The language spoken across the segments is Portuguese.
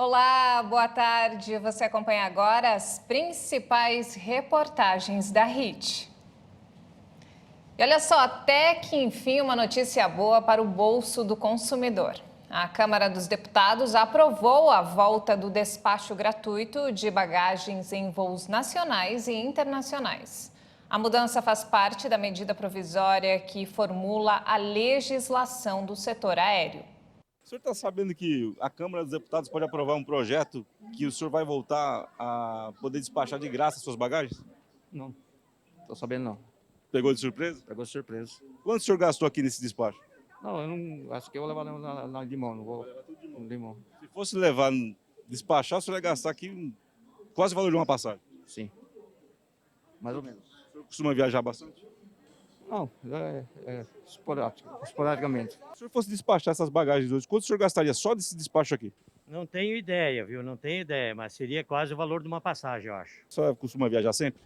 Olá, boa tarde. Você acompanha agora as principais reportagens da HIT. E olha só, até que enfim uma notícia boa para o bolso do consumidor. A Câmara dos Deputados aprovou a volta do despacho gratuito de bagagens em voos nacionais e internacionais. A mudança faz parte da medida provisória que formula a legislação do setor aéreo. O senhor está sabendo que a Câmara dos Deputados pode aprovar um projeto que o senhor vai voltar a poder despachar de graça suas bagagens? Não, tô sabendo não. Pegou de surpresa? Pegou de surpresa. Quanto o senhor gastou aqui nesse despacho? Não, eu não. Acho que eu vou levar na Limão, não vou. No Limão. Se fosse levar, despachar, o senhor ia gastar aqui quase o valor de uma passagem. Sim. Mais ou menos. O senhor costuma viajar bastante? Não, esporadicamente. Se o senhor fosse despachar essas bagagens hoje, quanto o senhor gastaria só desse despacho aqui? Não tenho ideia, viu? Não tenho ideia, mas seria quase o valor de uma passagem, eu acho. O senhor costuma viajar sempre?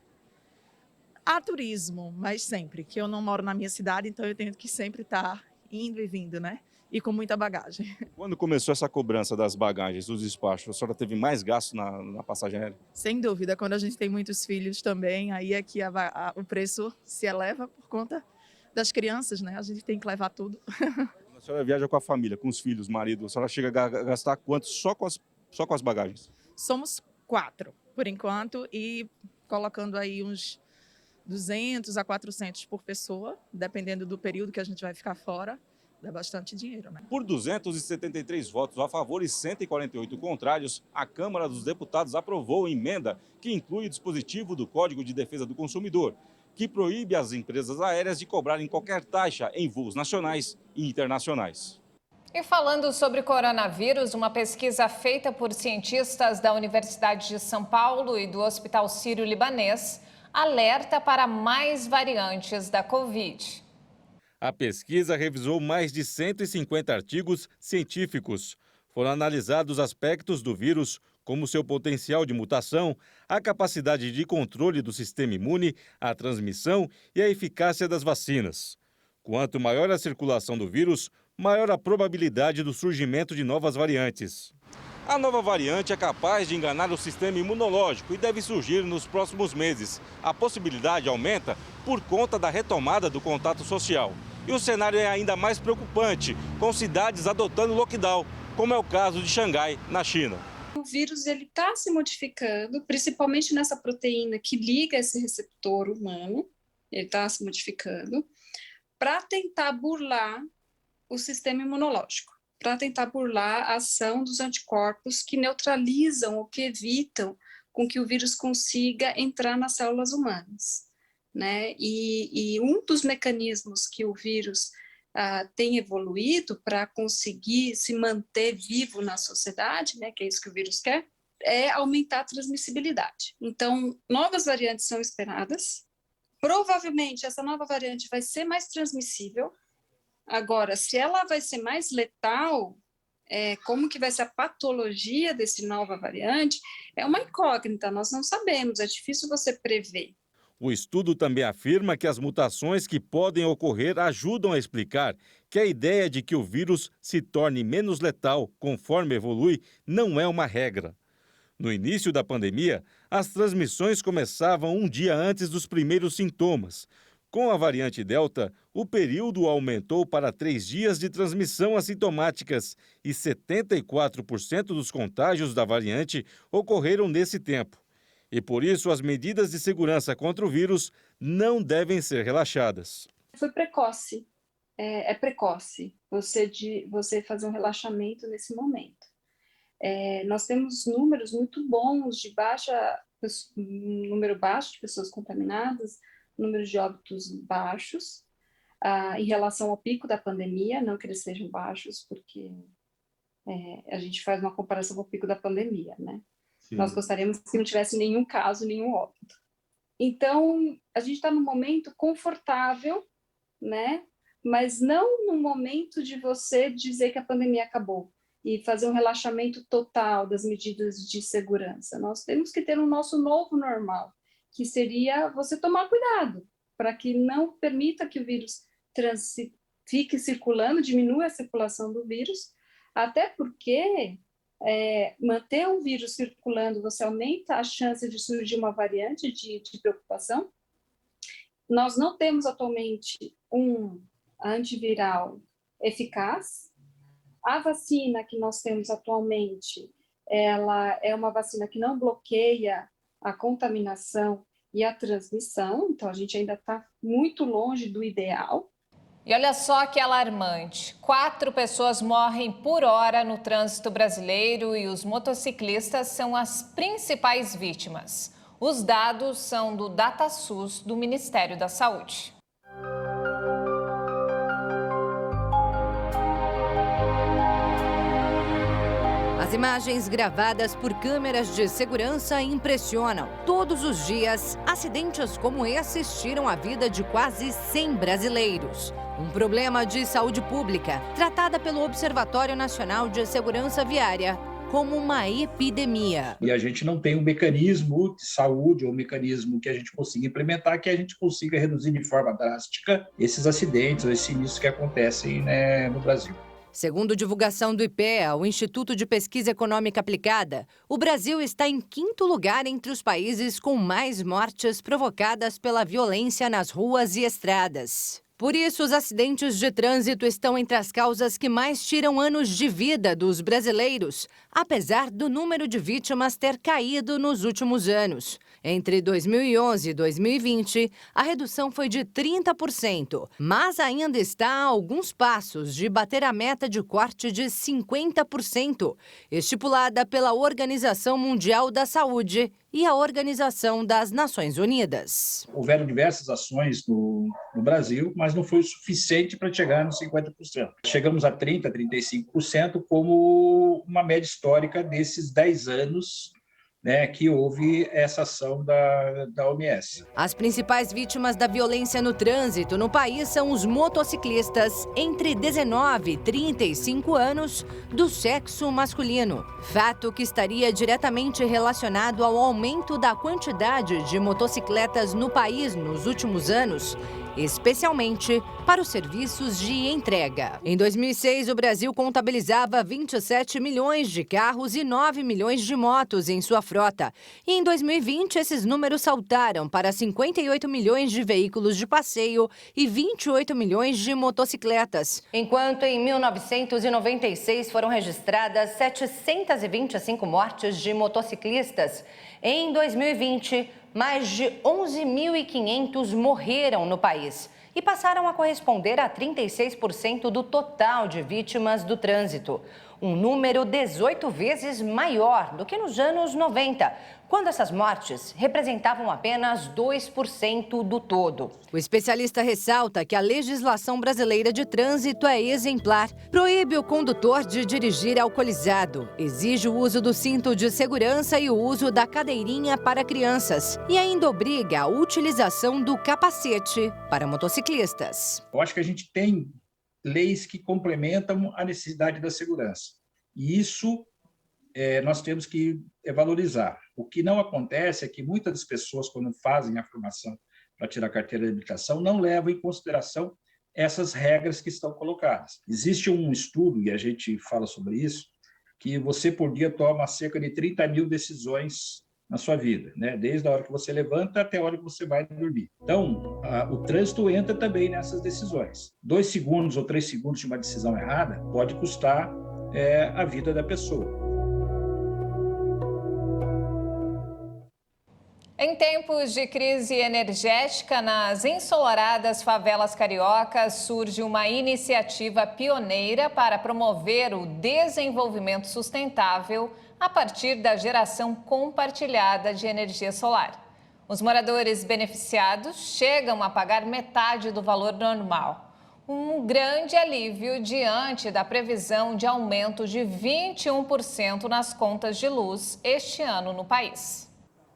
A turismo, mas sempre, que eu não moro na minha cidade, então eu tenho que sempre estar indo e vindo, né? E com muita bagagem. Quando começou essa cobrança das bagagens, dos despachos, a senhora teve mais gasto na passagem aérea? Sem dúvida, quando a gente tem muitos filhos também, aí é que o preço se eleva por conta das crianças, né? A gente tem que levar tudo. Quando a senhora viaja com a família, com os filhos, marido, a senhora chega a gastar quanto só com as bagagens? Somos 4, por enquanto, e colocando aí uns 200 a 400 por pessoa, dependendo do período que a gente vai ficar fora. Dá bastante dinheiro, né? Por 273 votos a favor e 148 contrários, a Câmara dos Deputados aprovou a emenda que inclui o dispositivo do Código de Defesa do Consumidor, que proíbe as empresas aéreas de cobrarem qualquer taxa em voos nacionais e internacionais. E falando sobre coronavírus, uma pesquisa feita por cientistas da Universidade de São Paulo e do Hospital Sírio-Libanês alerta para mais variantes da Covid. A pesquisa revisou mais de 150 artigos científicos. Foram analisados aspectos do vírus, como seu potencial de mutação, a capacidade de controle do sistema imune, a transmissão e a eficácia das vacinas. Quanto maior a circulação do vírus, maior a probabilidade do surgimento de novas variantes. A nova variante é capaz de enganar o sistema imunológico e deve surgir nos próximos meses. A possibilidade aumenta por conta da retomada do contato social. E o cenário é ainda mais preocupante, com cidades adotando lockdown, como é o caso de Xangai, na China. O vírus está se modificando, principalmente nessa proteína que liga esse receptor humano, ele está se modificando, para tentar burlar o sistema imunológico, para tentar burlar a ação dos anticorpos que neutralizam ou que evitam com que o vírus consiga entrar nas células humanas. Né? E um dos mecanismos que o vírus tem evoluído para conseguir se manter vivo na sociedade, né, que é isso que o vírus quer, é aumentar a transmissibilidade. Então, novas variantes são esperadas. Provavelmente, essa nova variante vai ser mais transmissível. Agora, se ela vai ser mais letal, como que vai ser a patologia dessa nova variante, é uma incógnita, nós não sabemos, é difícil você prever. O estudo também afirma que as mutações que podem ocorrer ajudam a explicar que a ideia de que o vírus se torne menos letal conforme evolui não é uma regra. No início da pandemia, as transmissões começavam um dia antes dos primeiros sintomas. Com a variante Delta, o período aumentou para 3 dias de transmissão assintomáticas e 74% dos contágios da variante ocorreram nesse tempo. E por isso as medidas de segurança contra o vírus não devem ser relaxadas. Foi precoce, é precoce você fazer um relaxamento nesse momento. Nós temos números muito bons de número baixo de pessoas contaminadas, números de óbitos baixos, em relação ao pico da pandemia, não que eles sejam baixos, porque a gente faz uma comparação com o pico da pandemia, né? Sim. Nós gostaríamos que não tivesse nenhum caso, nenhum óbito. Então, a gente está num momento confortável, né? Mas não no momento de você dizer que a pandemia acabou e fazer um relaxamento total das medidas de segurança. Nós temos que ter o nosso novo normal, que seria você tomar cuidado, para que não permita que o vírus fique circulando, diminua a circulação do vírus, até porque manter um vírus circulando, você aumenta a chance de surgir uma variante de preocupação. Nós não temos atualmente um antiviral eficaz. A vacina que nós temos atualmente, ela é uma vacina que não bloqueia a contaminação e a transmissão, então a gente ainda está muito longe do ideal. E olha só que alarmante, 4 pessoas morrem por hora no trânsito brasileiro e os motociclistas são as principais vítimas. Os dados são do DataSUS do Ministério da Saúde. As imagens gravadas por câmeras de segurança impressionam. Todos os dias, acidentes como esses tiram a vida de quase 100 brasileiros. Um problema de saúde pública, tratada pelo Observatório Nacional de Segurança Viária como uma epidemia. E a gente não tem um mecanismo de saúde ou um mecanismo que a gente consiga implementar, que a gente consiga reduzir de forma drástica esses acidentes ou esses sinistros que acontecem, né, no Brasil. Segundo divulgação do IPEA, o Instituto de Pesquisa Econômica Aplicada, o Brasil está em 5º lugar entre os países com mais mortes provocadas pela violência nas ruas e estradas. Por isso, os acidentes de trânsito estão entre as causas que mais tiram anos de vida dos brasileiros, apesar do número de vítimas ter caído nos últimos anos. Entre 2011 e 2020, a redução foi de 30%, mas ainda está a alguns passos de bater a meta de corte de 50%, estipulada pela Organização Mundial da Saúde e a Organização das Nações Unidas. Houveram diversas ações no Brasil, mas não foi o suficiente para chegar nos 50%. Chegamos a 30%, 35% como uma média histórica desses 10 anos, né, que houve essa ação da OMS. As principais vítimas da violência no trânsito no país são os motociclistas entre 19 e 35 anos do sexo masculino. Fato que estaria diretamente relacionado ao aumento da quantidade de motocicletas no país nos últimos anos, especialmente para os serviços de entrega. Em 2006, o Brasil contabilizava 27 milhões de carros e 9 milhões de motos em sua frota. E em 2020, esses números saltaram para 58 milhões de veículos de passeio e 28 milhões de motocicletas. Enquanto em 1996 foram registradas 725 mortes de motociclistas, em 2020, mais de 11.500 morreram no país e passaram a corresponder a 36% do total de vítimas do trânsito. Um número 18 vezes maior do que nos anos 90, quando essas mortes representavam apenas 2% do todo. O especialista ressalta que a legislação brasileira de trânsito é exemplar. Proíbe o condutor de dirigir alcoolizado, exige o uso do cinto de segurança e o uso da cadeirinha para crianças e ainda obriga a utilização do capacete para motociclistas. Eu acho que a gente tem leis que complementam a necessidade da segurança. E isso nós temos que valorizar. O que não acontece é que muitas das pessoas, quando fazem a formação para tirar a carteira de habilitação, não levam em consideração essas regras que estão colocadas. Existe um estudo, e a gente fala sobre isso, que você por dia toma cerca de 30 mil decisões na sua vida, né? Desde a hora que você levanta até a hora que você vai dormir. Então, o trânsito entra também nessas decisões. 2 segundos ou 3 segundos de uma decisão errada pode custar a vida da pessoa. Em tempos de crise energética, nas ensolaradas favelas cariocas, surge uma iniciativa pioneira para promover o desenvolvimento sustentável a partir da geração compartilhada de energia solar. Os moradores beneficiados chegam a pagar metade do valor normal. Um grande alívio diante da previsão de aumento de 21% nas contas de luz este ano no país.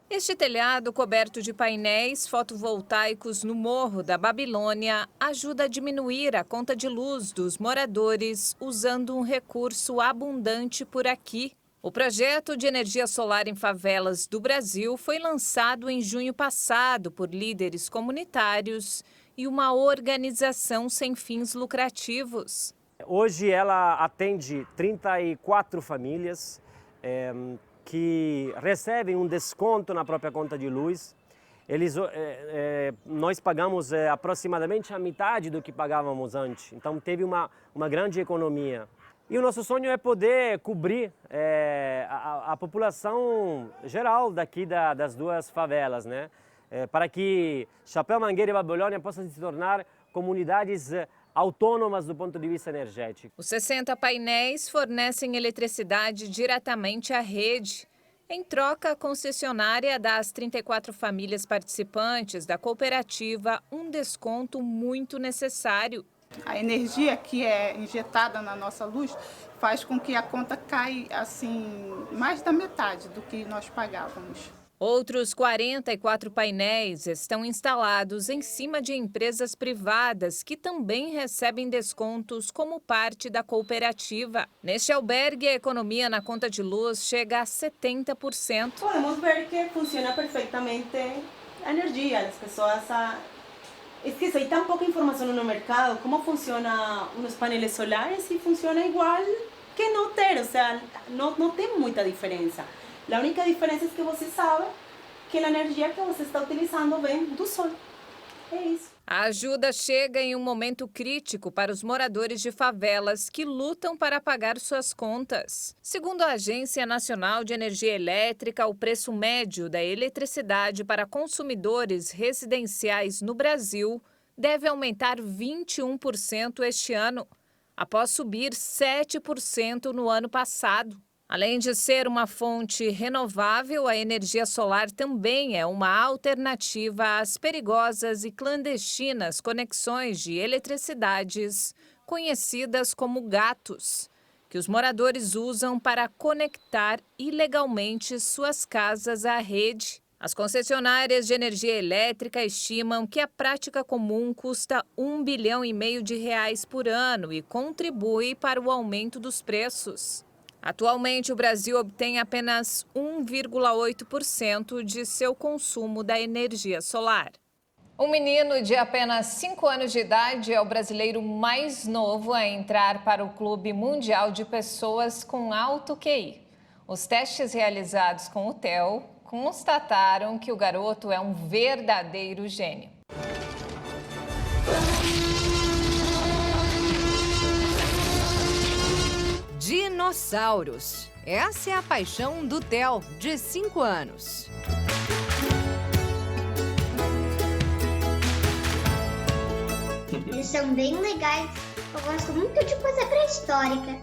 Este telhado coberto de painéis fotovoltaicos no Morro da Babilônia ajuda a diminuir a conta de luz dos moradores usando um recurso abundante por aqui. O projeto de energia solar em favelas do Brasil foi lançado em junho passado por líderes comunitários e uma organização sem fins lucrativos. Hoje ela atende 34 famílias que recebem um desconto na própria conta de luz. Nós pagamos aproximadamente a metade do que pagávamos antes, então teve uma grande economia. E o nosso sonho é poder cobrir a população geral daqui das duas favelas, né? Para que Chapéu, Mangueira e Babilônia possam se tornar comunidades autônomas do ponto de vista energético. Os 60 painéis fornecem eletricidade diretamente à rede. Em troca, a concessionária dá às 34 famílias participantes da cooperativa um desconto muito necessário. A energia que é injetada na nossa luz faz com que a conta caia assim, mais da metade do que nós pagávamos. Outros 44 painéis estão instalados em cima de empresas privadas que também recebem descontos como parte da cooperativa. Neste albergue, a economia na conta de luz chega a 70%. Podemos ver que funciona perfeitamente a energia. As pessoas... É que hay tan pouca informação no mercado, como funciona os painéis solares e funciona igual que não ter, ou seja, não tem muita diferença. A única diferença é que você sabe que a energia que você está utilizando vem do sol. É isso. A ajuda chega em um momento crítico para os moradores de favelas que lutam para pagar suas contas. Segundo a Agência Nacional de Energia Elétrica, o preço médio da eletricidade para consumidores residenciais no Brasil deve aumentar 21% este ano, após subir 7% no ano passado. Além de ser uma fonte renovável, a energia solar também é uma alternativa às perigosas e clandestinas conexões de eletricidades, conhecidas como gatos, que os moradores usam para conectar ilegalmente suas casas à rede. As concessionárias de energia elétrica estimam que a prática comum custa R$1,5 bilhão por ano e contribui para o aumento dos preços. Atualmente, o Brasil obtém apenas 1,8% de seu consumo da energia solar. Um menino de apenas 5 anos de idade é o brasileiro mais novo a entrar para o Clube Mundial de Pessoas com Alto QI. Os testes realizados com o TEL constataram que o garoto é um verdadeiro gênio. Dinossauros. Essa é a paixão do Theo, de 5 anos. Eles são bem legais. Eu gosto muito de coisa pré-histórica.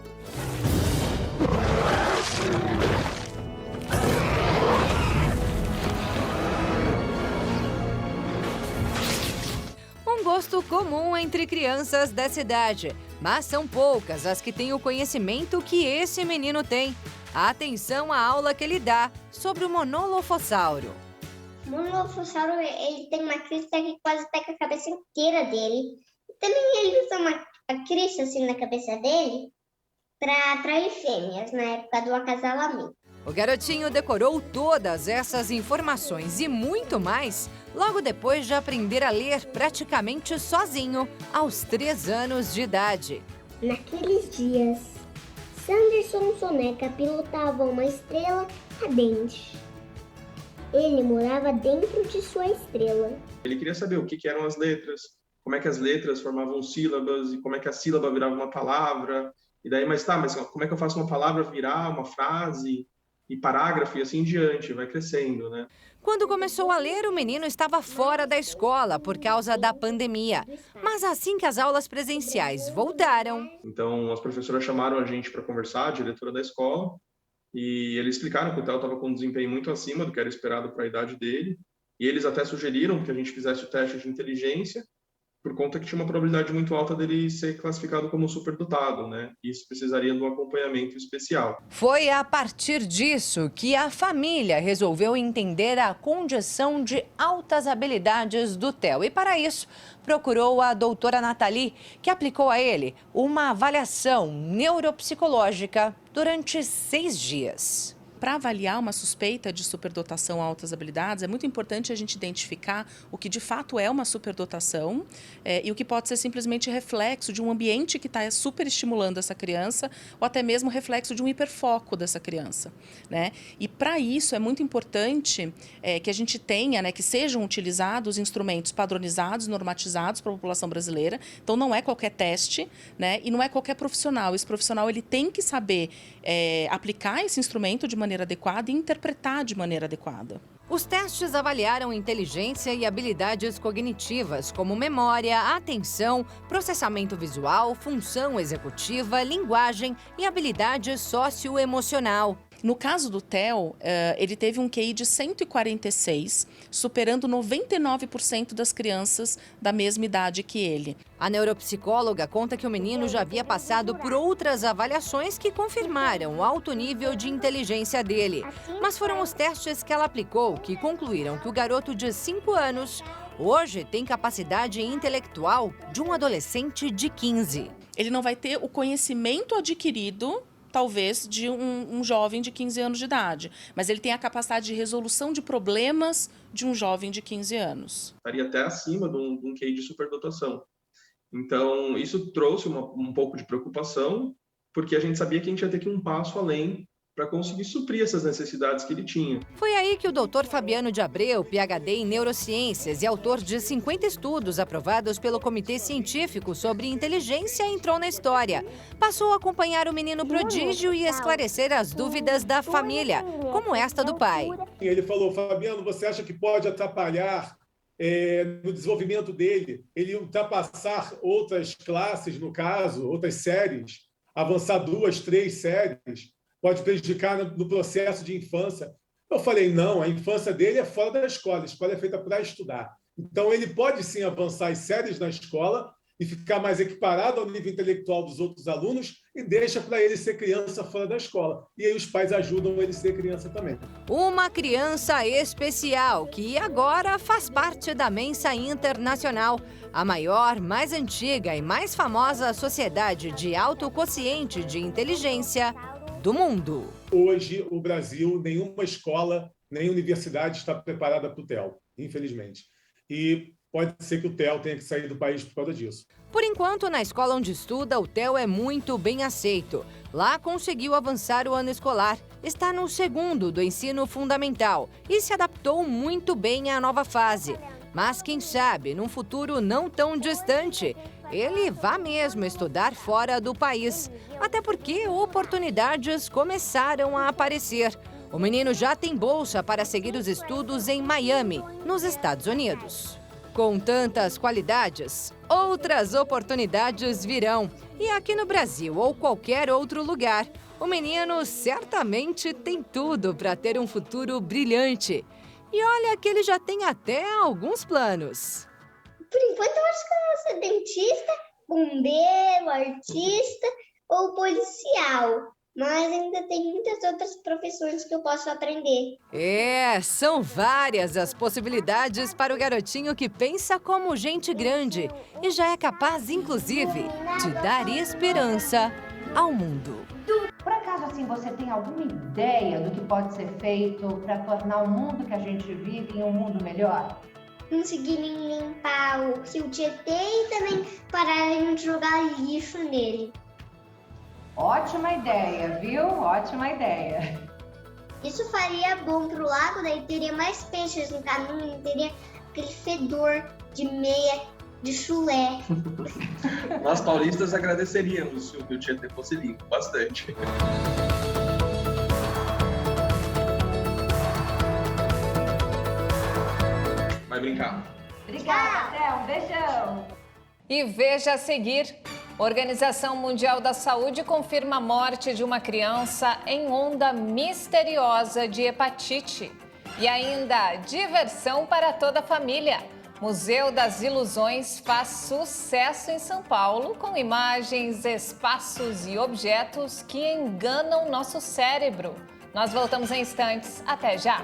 Um gosto comum entre crianças dessa idade, mas são poucas as que têm o conhecimento que esse menino tem. Atenção à aula que ele dá sobre o monolofossauro. O monolofossauro, ele tem uma crista que quase pega a cabeça inteira dele. E também ele usa uma crista assim na cabeça dele para atrair fêmeas na época do acasalamento. O garotinho decorou todas essas informações e muito mais logo depois de aprender a ler praticamente sozinho aos 3 anos de idade. Naqueles dias, Sanderson Soneca pilotava uma estrela cadente. Ele morava dentro de sua estrela. Ele queria saber o que eram as letras, como é que as letras formavam sílabas e como é que a sílaba virava uma palavra. E daí, mas como é que eu faço uma palavra virar uma frase e parágrafo e assim em diante, vai crescendo, né? Quando começou a ler, o menino estava fora da escola por causa da pandemia. Mas assim que as aulas presenciais voltaram... Então, as professoras chamaram a gente para conversar, a diretora da escola, e eles explicaram que o Theo estava com um desempenho muito acima do que era esperado para a idade dele, e eles até sugeriram que a gente fizesse o teste de inteligência, por conta que tinha uma probabilidade muito alta dele ser classificado como superdotado, né? Isso precisaria de um acompanhamento especial. Foi a partir disso que a família resolveu entender a condição de altas habilidades do Theo. E para isso, procurou a doutora Nathalie, que aplicou a ele uma avaliação neuropsicológica durante 6 dias. para avaliar uma suspeita de superdotação a altas habilidades, é muito importante a gente identificar o que de fato é uma superdotação e o que pode ser simplesmente reflexo de um ambiente que está superestimulando essa criança ou até mesmo reflexo de um hiperfoco dessa criança, né? E para isso é muito importante que a gente tenha, né, que sejam utilizados instrumentos padronizados, normatizados para a população brasileira. Então não é qualquer teste, né, e não é qualquer profissional. Esse profissional ele tem que saber aplicar esse instrumento de maneira adequada e interpretar de maneira adequada. Os testes avaliaram inteligência e habilidades cognitivas, como memória, atenção, processamento visual, função executiva, linguagem e habilidade socioemocional. No caso do Theo, ele teve um QI de 146, superando 99% das crianças da mesma idade que ele. A neuropsicóloga conta que o menino já havia passado por outras avaliações que confirmaram o alto nível de inteligência dele. Mas foram os testes que ela aplicou que concluíram que o garoto de 5 anos hoje tem capacidade intelectual de um adolescente de 15. Ele não vai ter o conhecimento adquirido, talvez, de um jovem de 15 anos de idade. Mas ele tem a capacidade de resolução de problemas de um jovem de 15 anos. Estaria até acima de um QI de superdotação. Então, isso trouxe um pouco de preocupação, porque a gente sabia que a gente ia ter que ir um passo além para conseguir suprir essas necessidades que ele tinha. Foi aí que o Dr. Fabiano de Abreu, PhD em neurociências e autor de 50 estudos aprovados pelo Comitê Científico sobre Inteligência, entrou na história. Passou a acompanhar o menino prodígio e esclarecer as dúvidas da família, como esta do pai. Ele falou: Fabiano, você acha que pode atrapalhar no desenvolvimento dele, ele ultrapassar outras classes, no caso, outras séries, avançar 2, 3 séries? Pode prejudicar no processo de infância. Eu falei, não, a infância dele é fora da escola, a escola é feita para estudar. Então, ele pode sim avançar as séries na escola e ficar mais equiparado ao nível intelectual dos outros alunos e deixa para ele ser criança fora da escola. E aí os pais ajudam ele a ser criança também. Uma criança especial que agora faz parte da Mensa Internacional, a maior, mais antiga e mais famosa sociedade de autoquociente de inteligência do mundo. Hoje, o Brasil, nenhuma escola, nem universidade está preparada para o TEL, infelizmente. E pode ser que o TEL tenha que sair do país por causa disso. Por enquanto, na escola onde estuda, o TEL é muito bem aceito. Lá conseguiu avançar o ano escolar, está no 2º do ensino fundamental e se adaptou muito bem à nova fase. Mas quem sabe, num futuro não tão distante, ele vá mesmo estudar fora do país. Até porque oportunidades começaram a aparecer. O menino já tem bolsa para seguir os estudos em Miami, nos Estados Unidos. Com tantas qualidades, outras oportunidades virão. E aqui no Brasil ou qualquer outro lugar, o menino certamente tem tudo para ter um futuro brilhante. E olha que ele já tem até alguns planos. Por enquanto, eu acho que eu vou ser dentista, bombeiro, artista ou policial. Mas ainda tem muitas outras profissões que eu posso aprender. São várias as possibilidades para o garotinho que pensa como gente grande e já é capaz, inclusive, de dar esperança ao mundo. Por acaso, assim, você tem alguma ideia do que pode ser feito para tornar o mundo que a gente vive um mundo melhor? Conseguirem limpar o rio Tietê e também pararem de jogar lixo nele. Ótima ideia, viu? Ótima ideia. Isso faria bom pro lago, daí teria mais peixes no caminho, não teria aquele fedor de meia de chulé. Nós paulistas agradeceríamos se o rio Tietê fosse limpo, bastante. Vai brincar. Obrigada, Theo. Um beijão. E veja a seguir. Organização Mundial da Saúde confirma a morte de uma criança em onda misteriosa de hepatite. E ainda diversão para toda a família. Museu das Ilusões faz sucesso em São Paulo com imagens, espaços e objetos que enganam nosso cérebro. Nós voltamos em instantes. Até já!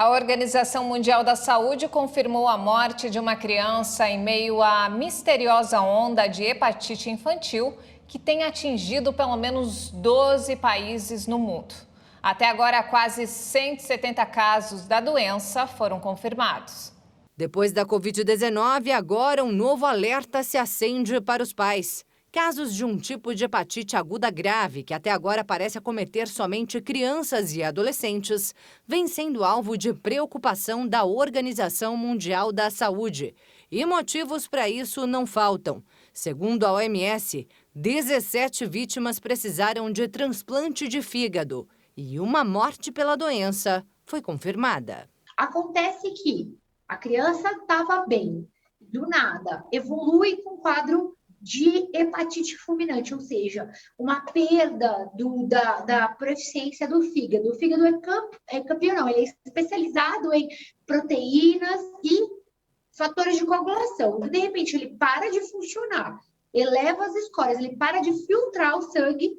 A Organização Mundial da Saúde confirmou a morte de uma criança em meio à misteriosa onda de hepatite infantil que tem atingido pelo menos 12 países no mundo. Até agora, quase 170 casos da doença foram confirmados. Depois da Covid-19, agora um novo alerta se acende para os pais. Casos de um tipo de hepatite aguda grave, que até agora parece acometer somente crianças e adolescentes, vem sendo alvo de preocupação da Organização Mundial da Saúde. E motivos para isso não faltam. Segundo a OMS, 17 vítimas precisaram de transplante de fígado e uma morte pela doença foi confirmada. Acontece que a criança estava bem, do nada, evolui com quadro de hepatite fulminante, ou seja, uma perda da proficiência do fígado. O fígado é campeão, não, ele é especializado em proteínas e fatores de coagulação. De repente, ele para de funcionar, eleva as escórias, ele para de filtrar o sangue,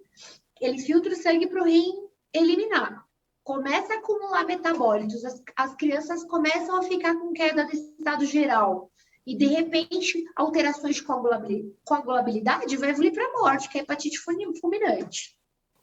ele filtra o sangue para o rim eliminar. Começa a acumular metabólitos, as crianças começam a ficar com queda desse estado geral. E, de repente, alterações de coagulabilidade vai evoluir para a morte, que é a hepatite fulminante.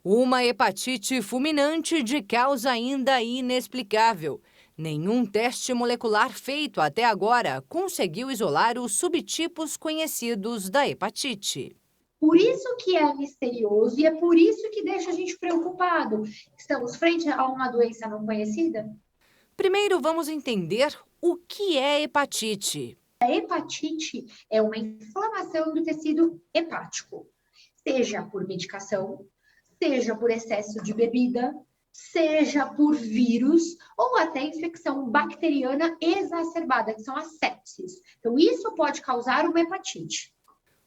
Uma hepatite fulminante de causa ainda inexplicável. Nenhum teste molecular feito até agora conseguiu isolar os subtipos conhecidos da hepatite. Por isso que é misterioso e é por isso que deixa a gente preocupado. Estamos frente a uma doença não conhecida? Primeiro, vamos entender o que é hepatite. A hepatite é uma inflamação do tecido hepático, seja por medicação, seja por excesso de bebida, seja por vírus ou até infecção bacteriana exacerbada, que são as sepses. Então, isso pode causar uma hepatite.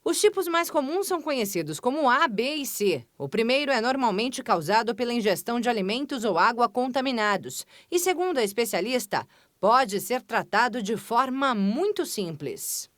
Os tipos mais comuns são conhecidos como A, B e C. O primeiro é normalmente causado pela ingestão de alimentos ou água contaminados. E, segundo a especialista, pode ser tratado de forma muito simples.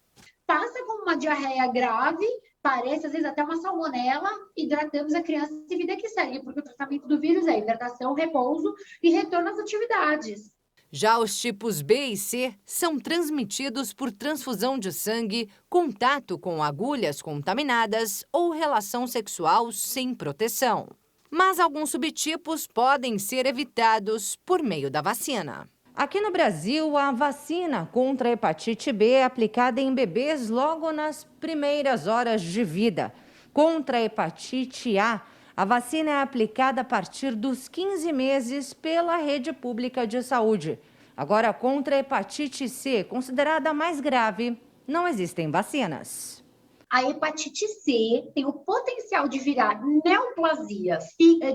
Passa como uma diarreia grave, parece às vezes até uma salmonela, hidratamos a criança e vida que segue, porque o tratamento do vírus é hidratação, repouso e retorno às atividades. Já os tipos B e C são transmitidos por transfusão de sangue, contato com agulhas contaminadas ou relação sexual sem proteção. Mas alguns subtipos podem ser evitados por meio da vacina. Aqui no Brasil, a vacina contra a hepatite B é aplicada em bebês logo nas primeiras horas de vida. Contra a hepatite A vacina é aplicada a partir dos 15 meses pela rede pública de saúde. Agora, contra a hepatite C, considerada a mais grave, não existem vacinas. A hepatite C tem o potencial de virar neoplasia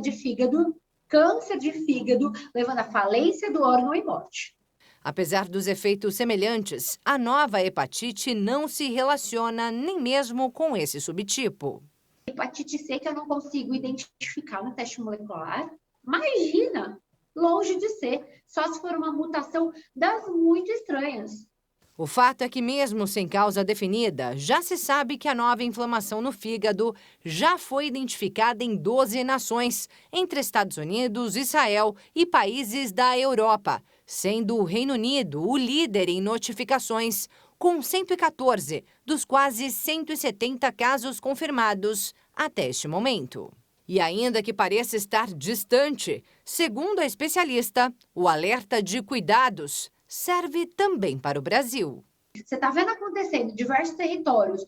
de fígado, câncer de fígado, levando à falência do órgão e morte. Apesar dos efeitos semelhantes, a nova hepatite não se relaciona nem mesmo com esse subtipo. Hepatite C que eu não consigo identificar no teste molecular, imagina, longe de ser, só se for uma mutação das muito estranhas. O fato é que mesmo sem causa definida, já se sabe que a nova inflamação no fígado já foi identificada em 12 nações, entre Estados Unidos, Israel e países da Europa, sendo o Reino Unido o líder em notificações, com 114 dos quase 170 casos confirmados até este momento. E ainda que pareça estar distante, segundo a especialista, o alerta de cuidados serve também para o Brasil. Você está vendo acontecendo em diversos territórios.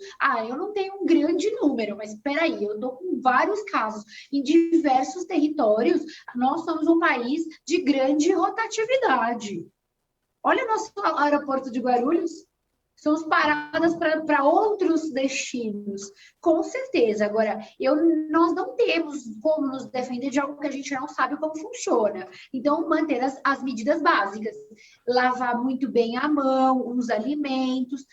Eu não tenho um grande número, mas espera aí, eu estou com vários casos em diversos territórios. Nós somos um país de grande rotatividade. Olha o nosso aeroporto de Guarulhos. Somos paradas para outros destinos, com certeza. Agora, nós não temos como nos defender de algo que a gente não sabe como funciona. Então, manter as medidas básicas. Lavar muito bem a mão, os alimentos.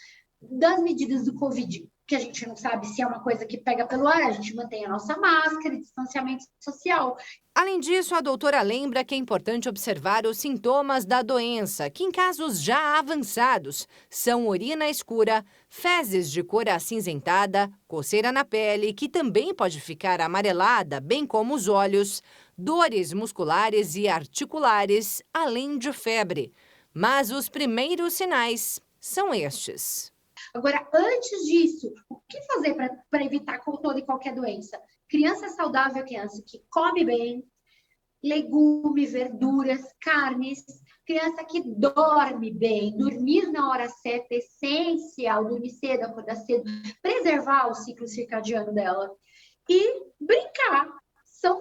Das medidas do Covid, que a gente não sabe se é uma coisa que pega pelo ar, a gente mantém a nossa máscara e distanciamento social. Além disso, a doutora lembra que é importante observar os sintomas da doença, que em casos já avançados são urina escura, fezes de cor acinzentada, coceira na pele, que também pode ficar amarelada, bem como os olhos, dores musculares e articulares, além de febre. Mas os primeiros sinais são estes. Agora, antes disso, o que fazer para evitar toda e qualquer doença? Criança saudável, criança que come bem, legume, verduras, carnes, criança que dorme bem, dormir na hora certa é essencial, dormir cedo, acordar cedo, preservar o ciclo circadiano dela e brincar. São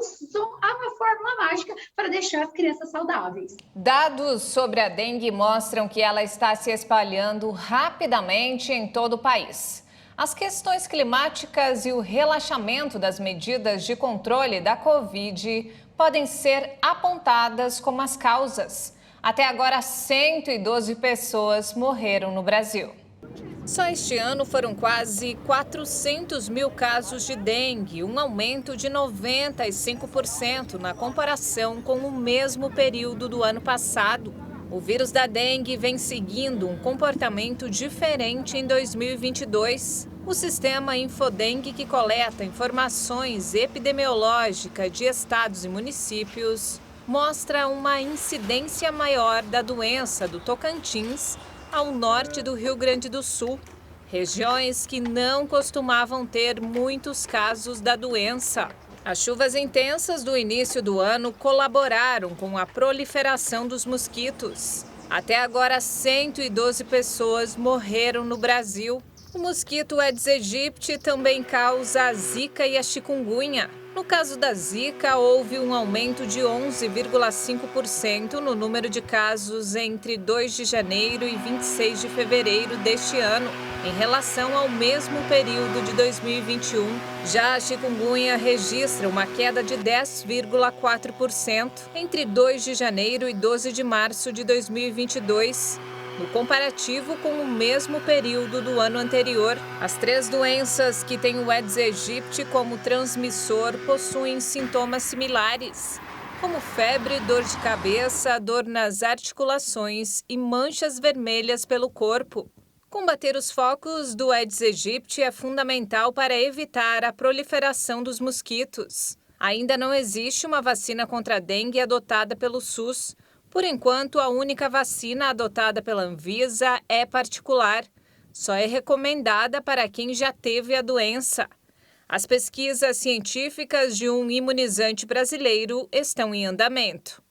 a fórmula mágica para deixar as crianças saudáveis. Dados sobre a dengue mostram que ela está se espalhando rapidamente em todo o país. As questões climáticas e o relaxamento das medidas de controle da Covid podem ser apontadas como as causas. Até agora, 112 pessoas morreram no Brasil. Só este ano foram quase 400 mil casos de dengue, um aumento de 95% na comparação com o mesmo período do ano passado. O vírus da dengue vem seguindo um comportamento diferente em 2022. O sistema Infodengue, que coleta informações epidemiológicas de estados e municípios, mostra uma incidência maior da doença do Tocantins ao norte do Rio Grande do Sul, regiões que não costumavam ter muitos casos da doença. As chuvas intensas do início do ano colaboraram com a proliferação dos mosquitos. Até agora, 112 pessoas morreram no Brasil. O mosquito Aedes aegypti também causa a zika e a chikungunya. No caso da zika, houve um aumento de 11,5% no número de casos entre 2 de janeiro e 26 de fevereiro deste ano, em relação ao mesmo período de 2021. Já a chikungunya registra uma queda de 10,4% entre 2 de janeiro e 12 de março de 2022. No comparativo com o mesmo período do ano anterior, as 3 doenças que têm o Aedes aegypti como transmissor possuem sintomas similares, como febre, dor de cabeça, dor nas articulações e manchas vermelhas pelo corpo. Combater os focos do Aedes aegypti é fundamental para evitar a proliferação dos mosquitos. Ainda não existe uma vacina contra a dengue adotada pelo SUS. Por enquanto, a única vacina adotada pela Anvisa é particular. Só é recomendada para quem já teve a doença. As pesquisas científicas de um imunizante brasileiro estão em andamento.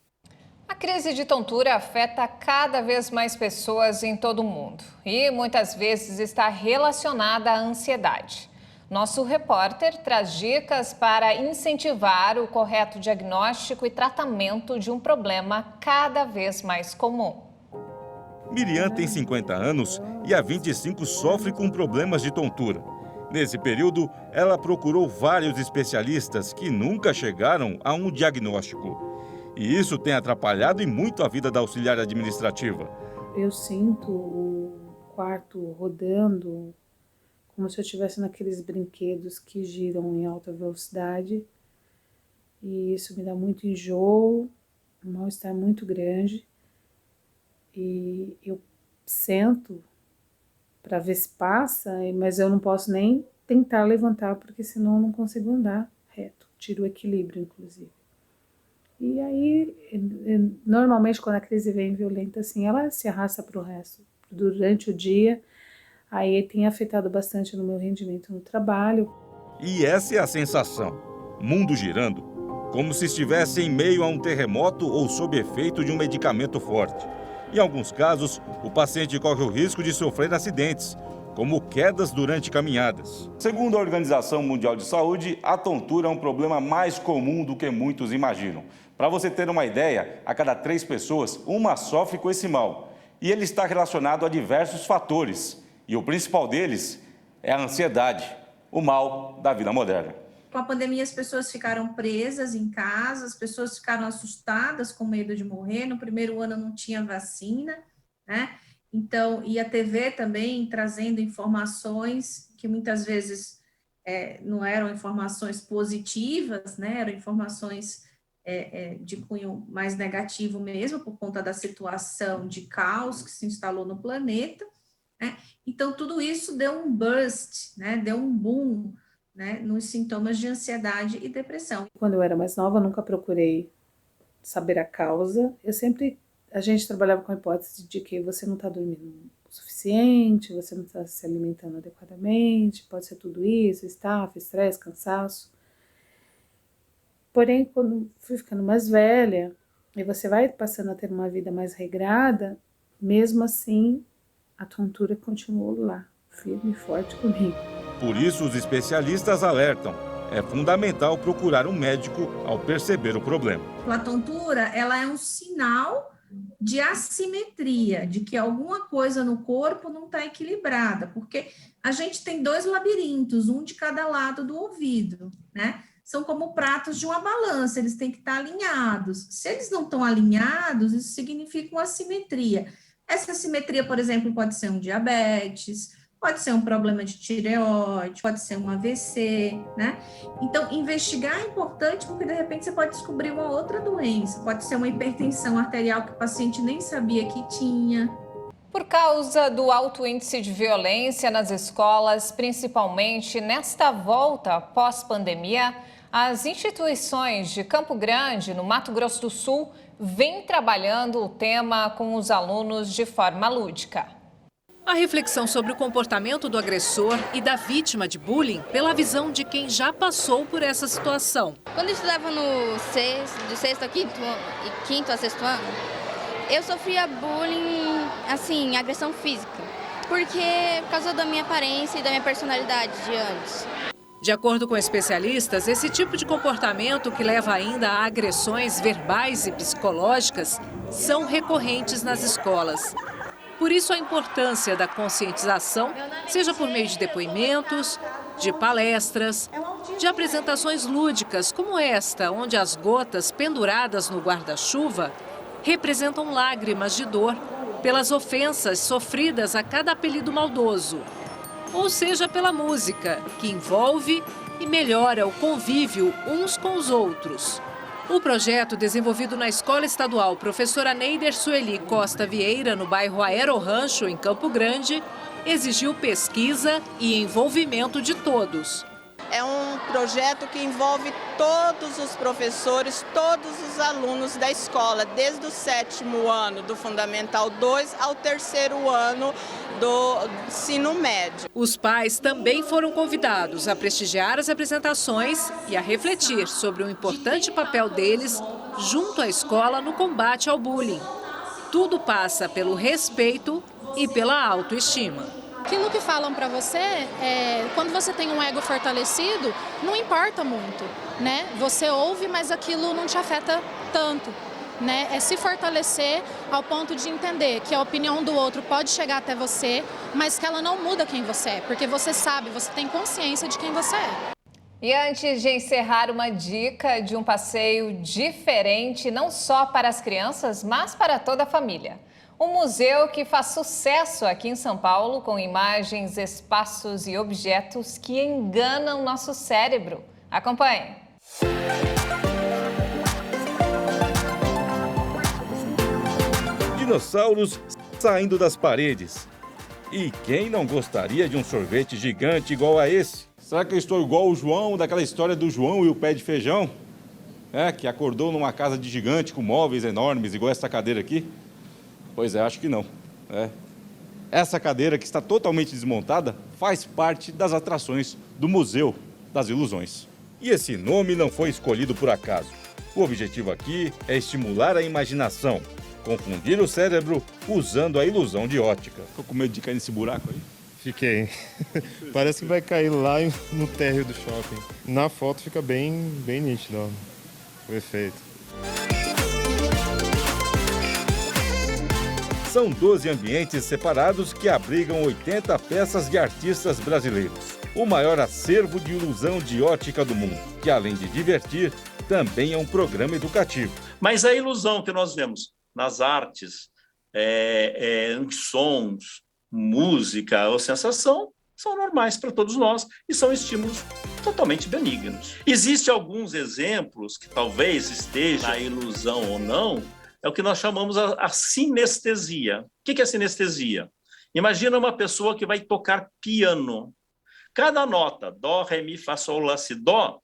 A crise de tontura afeta cada vez mais pessoas em todo o mundo e muitas vezes está relacionada à ansiedade. Nosso repórter traz dicas para incentivar o correto diagnóstico e tratamento de um problema cada vez mais comum. Miriam tem 50 anos e há 25 sofre com problemas de tontura. Nesse período, ela procurou vários especialistas que nunca chegaram a um diagnóstico. E isso tem atrapalhado e muito a vida da auxiliar administrativa. Eu sinto o quarto rodando como se eu estivesse naqueles brinquedos que giram em alta velocidade. E isso me dá muito enjoo, um mal-estar muito grande. E eu sento para ver se passa, mas eu não posso nem tentar levantar, porque senão eu não consigo andar reto. Tiro o equilíbrio, inclusive. E aí, normalmente, quando a crise vem violenta assim, ela se arrasta para o resto. Durante o dia, aí tem afetado bastante no meu rendimento no trabalho. E essa é a sensação. Mundo girando, como se estivesse em meio a um terremoto ou sob efeito de um medicamento forte. Em alguns casos, o paciente corre o risco de sofrer acidentes, como quedas durante caminhadas. Segundo a Organização Mundial de Saúde, a tontura é um problema mais comum do que muitos imaginam. Para você ter uma ideia, a cada 3 pessoas, uma sofre com esse mal. E ele está relacionado a diversos fatores. E o principal deles é a ansiedade, o mal da vida moderna. Com a pandemia, as pessoas ficaram presas em casa, as pessoas ficaram assustadas com medo de morrer. No primeiro ano não tinha vacina, né? Então, e a TV também trazendo informações que muitas vezes não eram informações positivas, né? Eram informações de cunho mais negativo mesmo, por conta da situação de caos que se instalou no planeta, né? Então, tudo isso deu um burst, né? Deu um boom né, nos sintomas de ansiedade e depressão. Quando eu era mais nova, eu nunca procurei saber a causa. A gente trabalhava com a hipótese de que você não está dormindo o suficiente, você não está se alimentando adequadamente, pode ser tudo isso, estafa, estresse, cansaço. Porém, quando fui ficando mais velha, e você vai passando a ter uma vida mais regrada, mesmo assim, a tontura continuou lá, firme e forte comigo. Por isso, os especialistas alertam: é fundamental procurar um médico ao perceber o problema. A tontura, ela é um sinal de assimetria, de que alguma coisa no corpo não está equilibrada, porque a gente tem 2 labirintos, um de cada lado do ouvido, né? São como pratos de uma balança, eles têm que estar alinhados. Se eles não estão alinhados, isso significa uma assimetria. Essa assimetria, por exemplo, pode ser um diabetes, pode ser um problema de tireoide, pode ser um AVC, né? Então, investigar é importante porque, de repente, você pode descobrir uma outra doença. Pode ser uma hipertensão arterial que o paciente nem sabia que tinha. Por causa do alto índice de violência nas escolas, principalmente nesta volta pós-pandemia, as instituições de Campo Grande, no Mato Grosso do Sul, vêm trabalhando o tema com os alunos de forma lúdica. A reflexão sobre o comportamento do agressor e da vítima de bullying pela visão de quem já passou por essa situação. Quando eu estudava do sexto ao quinto a sexto ano, eu sofria bullying, assim, agressão física, porque por causa da minha aparência e da minha personalidade de antes. De acordo com especialistas, esse tipo de comportamento que leva ainda a agressões verbais e psicológicas são recorrentes nas escolas. Por isso, a importância da conscientização, seja por meio de depoimentos, de palestras, de apresentações lúdicas como esta, onde as gotas penduradas no guarda-chuva representam lágrimas de dor pelas ofensas sofridas a cada apelido maldoso. Ou seja, pela música, que envolve e melhora o convívio uns com os outros. O projeto, desenvolvido na Escola Estadual Professora Neider Sueli Costa Vieira, no bairro Aero-Rancho, em Campo Grande, exigiu pesquisa e envolvimento de todos. É um projeto que envolve todos os professores, todos os alunos da escola, desde o 7º ano do Fundamental 2 ao 3º ano do ensino médio. Os pais também foram convidados a prestigiar as apresentações e a refletir sobre o importante papel deles junto à escola no combate ao bullying. Tudo passa pelo respeito e pela autoestima. Aquilo que falam para você, quando você tem um ego fortalecido, não importa muito, né? Você ouve, mas aquilo não te afeta tanto, né? É se fortalecer ao ponto de entender que a opinião do outro pode chegar até você, mas que ela não muda quem você é, porque você sabe, você tem consciência de quem você é. E antes de encerrar, uma dica de um passeio diferente, não só para as crianças, mas para toda a família. Um museu que faz sucesso aqui em São Paulo com imagens, espaços e objetos que enganam nosso cérebro. Acompanhe. Dinossauros saindo das paredes. E quem não gostaria de um sorvete gigante igual a esse? Será que eu estou igual o João, daquela história do João e o pé de feijão? Que acordou numa casa de gigante com móveis enormes, igual essa cadeira aqui? Pois é, acho que não. Essa cadeira, que está totalmente desmontada, faz parte das atrações do Museu das Ilusões. E esse nome não foi escolhido por acaso. O objetivo aqui é estimular a imaginação, confundir o cérebro usando a ilusão de ótica. Ficou com medo de cair nesse buraco aí? Fiquei. Parece que vai cair lá no térreo do shopping. Na foto fica bem nítido, ó, o efeito. São 12 ambientes separados que abrigam 80 peças de artistas brasileiros. O maior acervo de ilusão de ótica do mundo, que além de divertir, também é um programa educativo. Mas a ilusão que nós vemos nas artes, em sons, música ou sensação, são normais para todos nós e são estímulos totalmente benignos. Existem alguns exemplos que talvez estejam na ilusão ou não, é o que nós chamamos a sinestesia. O que é sinestesia? Imagina uma pessoa que vai tocar piano. Cada nota, dó, ré, mi, fá, sol, lá, si, dó,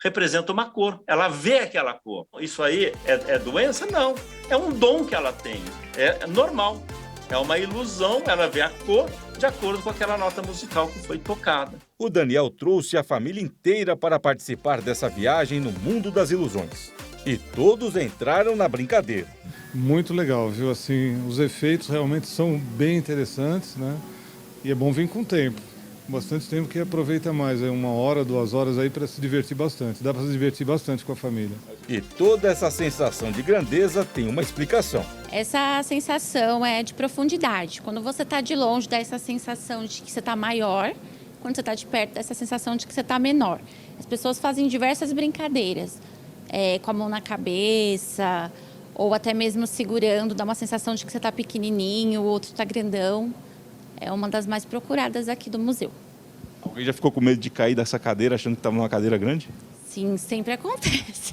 representa uma cor. Ela vê aquela cor. Isso aí é doença? Não. É um dom que ela tem. É normal. É uma ilusão, ela vê a cor de acordo com aquela nota musical que foi tocada. O Daniel trouxe a família inteira para participar dessa viagem no mundo das ilusões. E todos entraram na brincadeira. Muito legal, viu? Assim, os efeitos realmente são bem interessantes, né? E é bom vir com tempo. Bastante tempo que aproveita mais, 1 hora, 2 horas aí para se divertir bastante. Dá para se divertir bastante com a família. E toda essa sensação de grandeza tem uma explicação. Essa sensação é de profundidade. Quando você está de longe, dá essa sensação de que você está maior. Quando você está de perto, dá essa sensação de que você está menor. As pessoas fazem diversas brincadeiras, com a mão na cabeça, ou até mesmo segurando, dá uma sensação de que você está pequenininho, o outro está grandão. É uma das mais procuradas aqui do museu. Alguém já ficou com medo de cair dessa cadeira achando que estava numa cadeira grande? Sim, sempre acontece.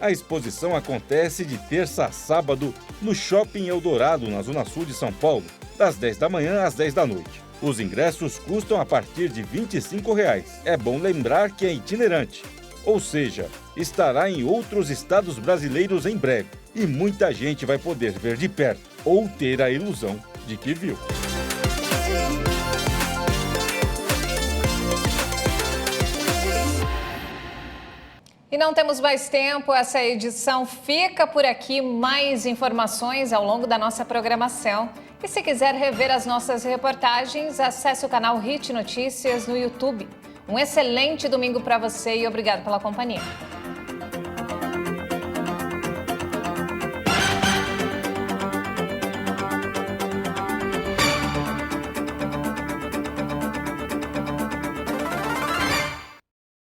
A exposição acontece de terça a sábado no Shopping Eldorado, na Zona Sul de São Paulo, das 10 da manhã às 10 da noite. Os ingressos custam a partir de R$ 25,00. É bom lembrar que é itinerante, ou seja, estará em outros estados brasileiros em breve. E muita gente vai poder ver de perto ou ter a ilusão de que viu. E não temos mais tempo, essa edição fica por aqui. Mais informações ao longo da nossa programação. E se quiser rever as nossas reportagens, acesse o canal Hit Notícias no YouTube. Um excelente domingo para você e obrigado pela companhia.